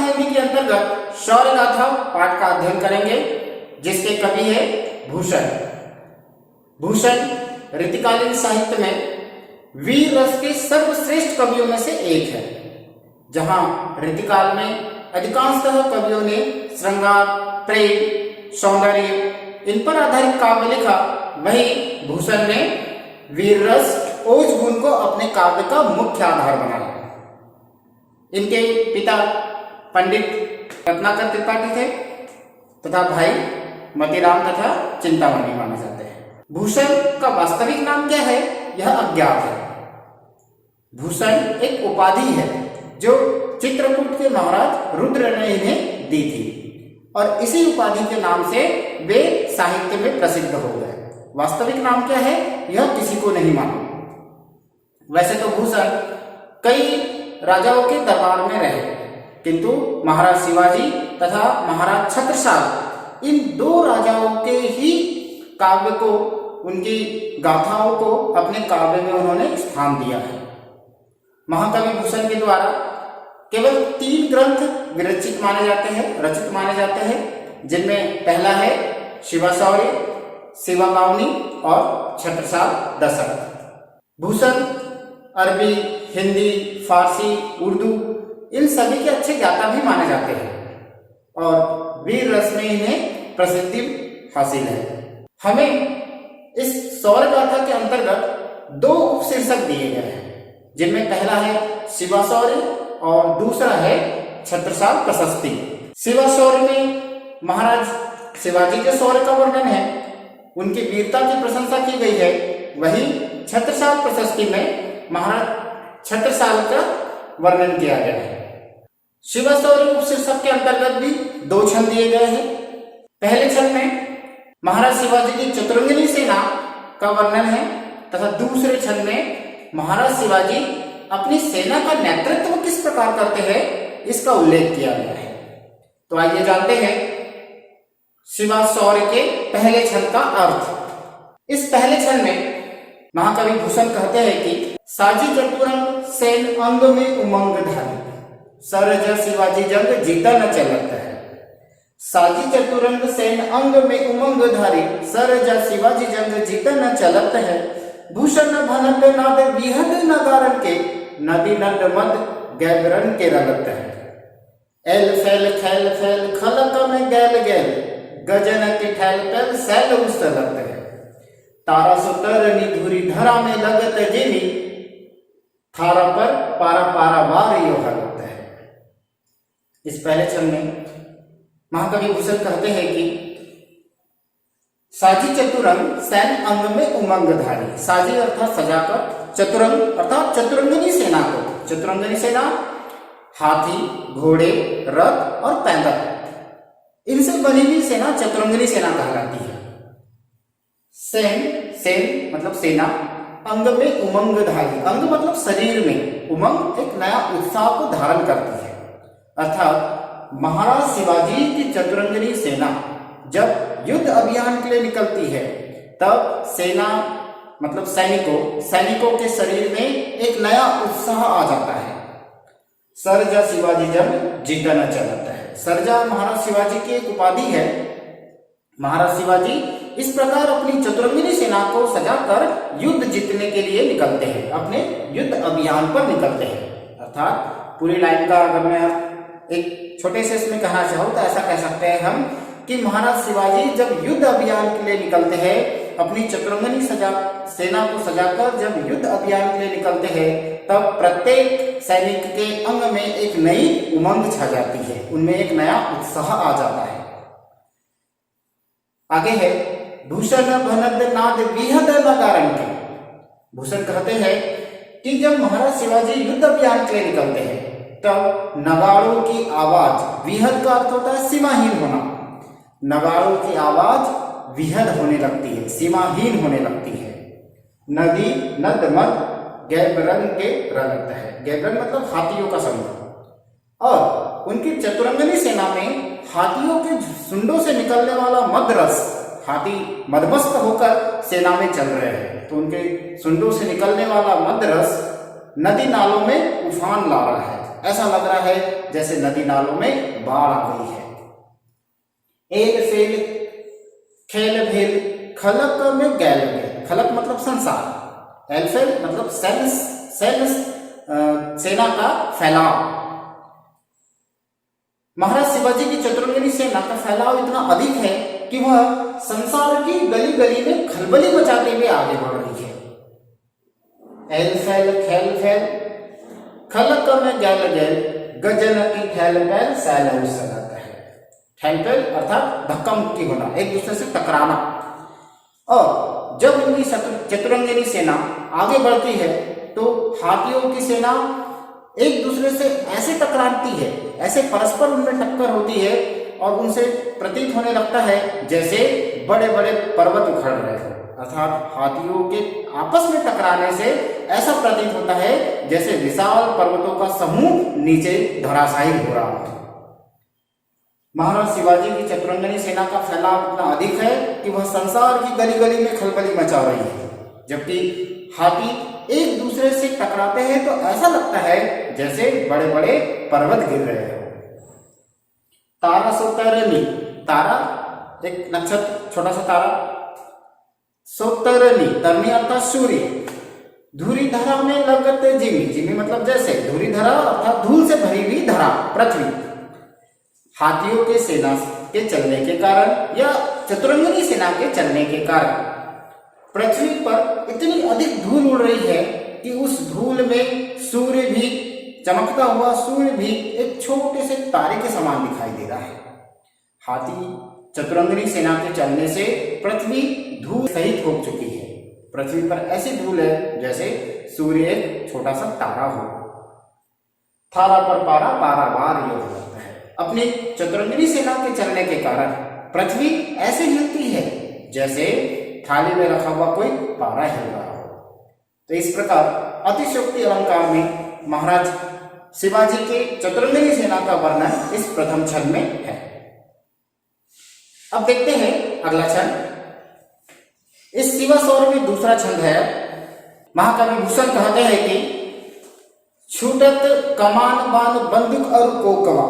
मेहंदी के अंतर्गत शौर्य गाथा पाठ का अध्ययन करेंगे, जिसके कवि है भूषण। भूषण रीतिकालीन साहित्य में वीर रस के सर्वश्रेष्ठ कवियों में से एक है। जहां रीतिकाल में अधिकांशतः कवियों ने श्रृंगार, प्रेम, सौंदर्य इन पर आधारित काव्य लिखा, वहीं भूषण ने वीर रस, ओज गुण को अपने काव्य का मुख्य आधार बनाया। इनके पिता पंडित रत्नाकर त्रिपाठी थे तथा भाई मतीराम तथा चिंतामणि माने जाते हैं। भूषण का वास्तविक नाम क्या है, यह अज्ञात है। भूषण एक उपाधि है जो चित्रकूट के महाराज रुद्र ने इन्हें दी थी और इसी उपाधि के नाम से वे साहित्य में प्रसिद्ध हो गए। वास्तविक नाम क्या है, यह किसी को नहीं मालूम। वैसे तो भूषण कई राजाओं के दरबार में रहे, किंतु महाराज शिवाजी तथा महाराज छत्रसाल इन दो राजाओं के ही काव्य को, उनकी गाथाओं को अपने काव्य में उन्होंने स्थान दिया है। महाकवि भूषण के द्वारा केवल 3 ग्रंथ विरचित माने जाते हैं, रचित माने जाते हैं, जिनमें पहला है शिवाशौर्य, शिवा बावनी और छत्रसाल दशरथ। भूषण अरबी, हिंदी, फारसी, उर्दू इन सभी के अच्छे ज्ञाता भी माने जाते हैं और वीर रस में इन्हें प्रसिद्धि हासिल है। हमें इस सौर्य गाथा के अंतर्गत 2 उपशीर्षक दिए गए हैं, जिनमें पहला है शिवाशौर्य और दूसरा है छत्रसाल प्रशस्ति। शिवाशौर्य में महाराज शिवाजी के शौर्य का वर्णन है, उनकी वीरता की प्रशंसा की गई है। वहीं छत्रसाल प्रशस्ति में महाराज छत्रसाल का वर्णन किया गया है। शिवाशौर्य उपशीर्षक के अंतर्गत भी 2 छंद दिए गए हैं। पहले छंद में महाराज शिवाजी की चतुरंगिनी सेना का वर्णन है तथा दूसरे छंद में महाराज शिवाजी अपनी सेना का नेतृत्व किस प्रकार करते हैं, इसका उल्लेख किया गया है। तो आइए जानते हैं शिवाशौर्य के पहले छंद का अर्थ। इस पहले छंद में महाकवि भूषण कहते हैं कि साजी चतुरंग सेन अंग में उमंग धारी, सरज शिवाजी जंग जीता न चलत है। साजी चतुरंग सेन अंग में उमंग धारी, सरज शिवाजी जंग जीता न चलत है। भूषण भनत नाद विहद नगारन के, नदी नंद मद गैबरन के रगत है। एल फैल खैल फैल खलक में गैल गैल, गजन के ठैल पैल सैल उस्तलत है। तारा सुतर निधुरी धरा में लगत जेनी, थारा पर पारा पारा वार यो हरत है। इस पहले छंद में महाकवि भूषण कहते हैं कि साजी चतुरंग सैन अंग में उमंग धारी। साजी अर्थात सजाकर, चतुरंग अर्थात चतुरंगिनी सेना को, चतुरंगिनी सेना हाथी, घोड़े, रथ और पैदल, इनसे बनी हुई सेना चतुरंगिनी सेना कहलाती है। सेन मतलब सेना, अंग में उमंग धारी, अंग मतलब शरीर में, उमंग एक नया उत्साह को धारण करती है। अर्थात महाराज शिवाजी की चतुरंगिनी सेना जब युद्ध अभियान के लिए निकलती है, तब सेना मतलब सैनिकों के शरीर में एक नया उत्साह आ जाता है। सरजा शिवाजी जंग जीता न चलता है। सरजा महाराज शिवाजी की एक उपाधि है। महाराज शिवाजी इस प्रकार अपनी चतुरंगिनी सेना को सजाकर युद्ध जीतने के लिए निकलते हैं, अपने युद्ध अभियान पर निकलते हैं। अर्थात पूरी लाइन का अगर मैं एक छोटे से इसमें कहना चाहूँ तो ऐसा कह सकते हैं हम कि महाराज शिवाजी जब युद्ध अभियान के लिए निकलते हैं, अपनी चतुरंगिनी सेना को सजाकर जब युद्ध अभियान के लिए निकलते हैं, तब प्रत्येक सैनिक के अंग में एक नई उमंग छा जाती है, उनमें एक नया उत्साह आ जाता है। आगे है भूषण भनद नाद विहद नगारन के। भूषण कहते हैं कि जब महाराज शिवाजी युद्ध अभियान के लिए निकलते हैं, तब नगाड़ों की आवाज, विहद का अर्थ होता है सीमाहीन होना, नगाड़ों की आवाज विहद होने लगती है, सीमाहीन होने लगती है। नदी नद मद गैबरन के रगत है। गैबरन मतलब हाथियों का समूह। और उनकी चतुरंगिनी सेना में हाथियों के सुंडों से निकलने वाला मदरस, हाथी मदमस्त होकर सेना में चल रहे हैं, तो उनके सुंडों से निकलने वाला मदरस नदी नालों में उफान ला रहा है। ऐसा लग रहा है जैसे नदी नालों में बाढ़ आ गई है। एल फेल खेल भेल खलक में गैल गए, खलक मतलब संसार, एल फेल मतलब सेना का फैलाव। महाराज शिवाजी की चतुरंगिनी सेना का फैलाव इतना अधिक है कि वह संसार की गली गली में खलबली मचाते हुए आगे बढ़ रही है। एल फैल खेल फैल खलक में गैल गैल गजन की ठैल पैल सैल सलाता है। ठैल पैल अर्थात धक्का मुक्की होना, एक दूसरे से टकराना। और जब उनकी चतुरंगिनी सेना आगे बढ़ती है तो हाथियों की सेना एक दूसरे से ऐसे टकराती है, ऐसे परस्पर उनमें टक्कर होती है और उनसे प्रतीत होने लगता है जैसे बड़े बड़े पर्वत उखड़ रहे हो। अर्थात हाथियों के आपस में टकराने से ऐसा प्रतीत होता है जैसे विशाल पर्वतों का समूह नीचे धराशायी हो रहा है। महाराज शिवाजी की चतुरंगिनी सेना का फैलाव इतना अधिक है कि वह संसार की गली गली में खलबली मचा रही है। जबकि हाथी एक दूसरे से टकराते हैं तो ऐसा लगता है जैसे बड़े बड़े पर्वत गिर रहे हो। तारा सोतरनी, तारा एक नक्षत्र, छोटा सा तारा। सोतरनी, तरनी अर्थात सूर्य। धूरी धरा में लगत जिमी, जिमी मतलब जैसे, धूरी धरा अर्थात धूल से भरी हुई धरा, पृथ्वी। हाथियों के सेना के चलने के कारण या चतुरंगिनी सेना के चलने के कारण पृथ्वी पर इतनी अधिक धूल उड़ रही है कि उस धूल में सूर्य भी, चमकता हुआ सूर्य भी एक छोटे से तारे के समान दिखाई दे रहा है। हाथी चतुरंगिनी सेना के चलने से पृथ्वी धूल सहित हो चुकी है। पृथ्वी पर ऐसी धूल है जैसे सूर्य एक छोटा सा तारा हो। थारा पर पारा, पारा बार योग लगता है। अपनी चतुरंगिनी सेना के चलने के कारण पृथ्वी ऐसे हिलती है जैसे थाली में रखा हुआ कोई पारा हिल रहा हो। तो इस प्रकार अतिशयोक्ति अलंकार में महाराज शिवाजी के चतुरंगिनी सेना का वर्णन इस प्रथम छंद में है। अब देखते हैं अगला छंद। इस शिवासौर में दूसरा छंद है। महाकवि भूषण कहते हैं कि छूटत कमान बान बंदूक और कोकवा।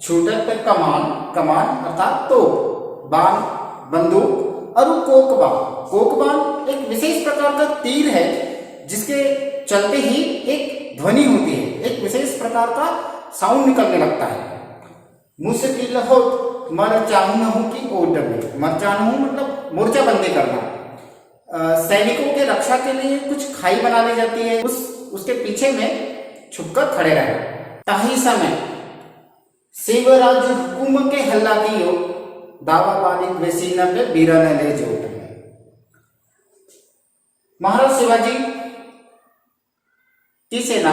छूटत कमान, कमान अर्थात तोप, बान बंदूक और कोकबा, कोकबान एक विशेष प्रकार का तीर है जिसके चलते ही एक ध्वनि होती है, एक विशेष प्रकार का साउंड निकलने लगता है। मुश्किल हो मर चाहूं की ओट में, मर चाहूं मतलब मोर्चा बंदी करना। सैनिकों के रक्षा के लिए कुछ खाई बना ली जाती है, उसके पीछे में छुपकर खड़े रहना। ताही समय शिवराज हुकुम के हल्ला की दावा बालिक वेसीना पे बीरा ने ले जोट में। महाराज शिवाजी की सेना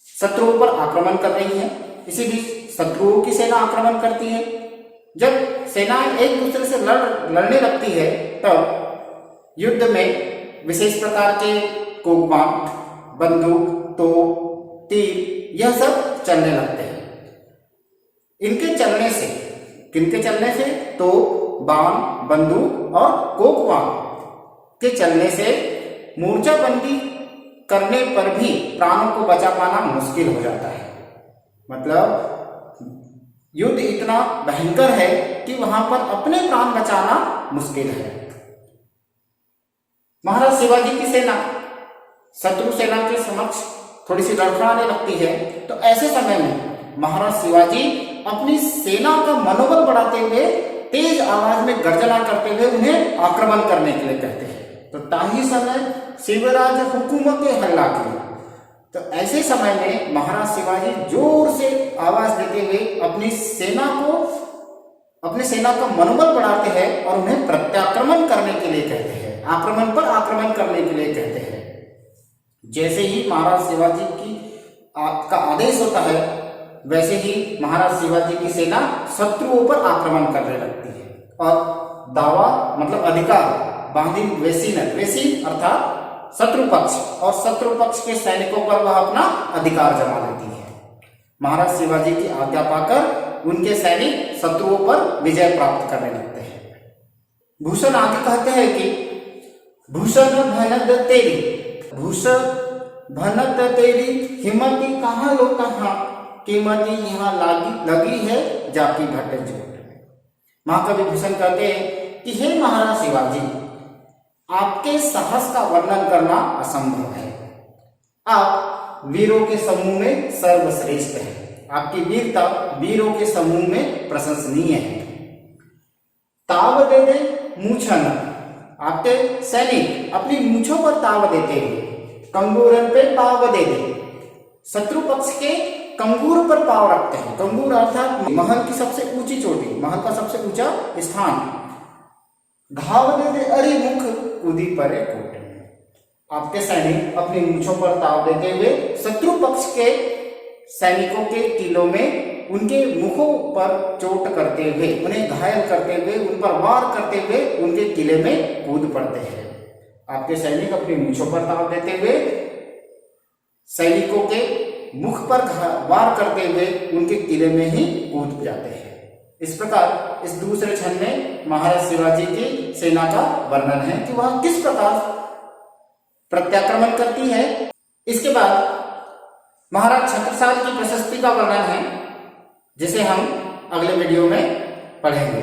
शत्रुओं पर आक्रमण कर रही है। इसी बीच शत्रुओं की सेना आक्रमण करती है। जब सेनाएं एक दूसरे से लड़ने लगती है तब युद्ध में विशेष प्रकार के कोकबान, बंदूक, तोप, तीर यह सब चलने लगते हैं। इनके चलने से, किनके चलने से? तो बाण, बंदूक और कोकबान के चलने से मोर्चाबंदी करने पर भी प्राणों को बचा पाना मुश्किल हो जाता है। मतलब युद्ध इतना भयंकर है कि वहां पर अपने प्राण बचाना मुश्किल है। महाराज शिवाजी की सेना शत्रु सेना के समक्ष थोड़ी सी लड़खड़ाने लगती है। तो ऐसे समय में महाराज शिवाजी अपनी सेना का मनोबल बढ़ाते हुए तेज आवाज में गर्जना करते हुए उन्हें आक्रमण करने के लिए कहते हैं। तो ताही समय शिवराज हुकुम के हल्ला की। तो ऐसे समय में महाराज शिवाजी जोर से आवाज देते हुए अपनी सेना का मनोबल बढ़ाते हैं और उन्हें प्रत्याक्रमण करने के लिए कहते हैं, आक्रमण पर आक्रमण करने के लिए कहते हैं। जैसे ही महाराज शिवाजी का आदेश होता है वैसे ही महाराज शिवाजी की सेना शत्रुओं पर आक्रमण करने लगती है और दावा मतलब अधिकार, बांधी वेसीन, वेसीन अर्थात शत्रु पक्ष, और शत्रु पक्ष के सैनिकों पर वह अपना अधिकार जमा लेती है। महाराज शिवाजी की आज्ञा पाकर उनके सैनिक शत्रुओं पर विजय प्राप्त करने लगते हैं। भूषण आगे कहते हैं कि भूषण भनद तेरी, भूषण भनत तेरी हिम्मती कहाँ लो कहाँ, कीमती यहाँ लगी है जाकी भट्ट जोट। महाकवि भूषण कहते हैं कि हे महाराज शिवाजी, आपके साहस का वर्णन करना असंभव है। आप वीरों के समूह में सर्वश्रेष्ठ हैं। आपकी वीरता वीरों के समूह में प्रशंसनीय है। ताव दे दे मूछन, आपके सैनिक अपनी मूछों पर ताव देते हुए कंगूरन पे पाव दे दे, शत्रु पक्ष के कंगूर पर पाव रखते हैं। कंगूर अर्थात महल की सबसे ऊंची चोटी, महल का सबसे ऊंचा स्थान। घाव दे दे अरे मुख कूदी परे कोट, आपके सैनिक अपनी मूछों पर ताव देते हुए शत्रु पक्ष के सैनिकों के टीलों में उनके मुखों पर चोट करते हुए, उन्हें घायल करते हुए, उन पर वार करते हुए उनके किले में कूद पड़ते हैं। आपके सैनिक अपनी मूछों पर ताव देते हुए सैनिकों के मुख पर वार करते हुए उनके किले में ही कूद जाते हैं। इस प्रकार इस दूसरे छंद में महाराज शिवाजी की सेना का वर्णन है कि वह किस प्रकार प्रत्याक्रमण करती है। इसके बाद महाराज छत्रसाल की प्रशस्ति का वर्णन है, जिसे हम अगले वीडियो में पढ़ेंगे।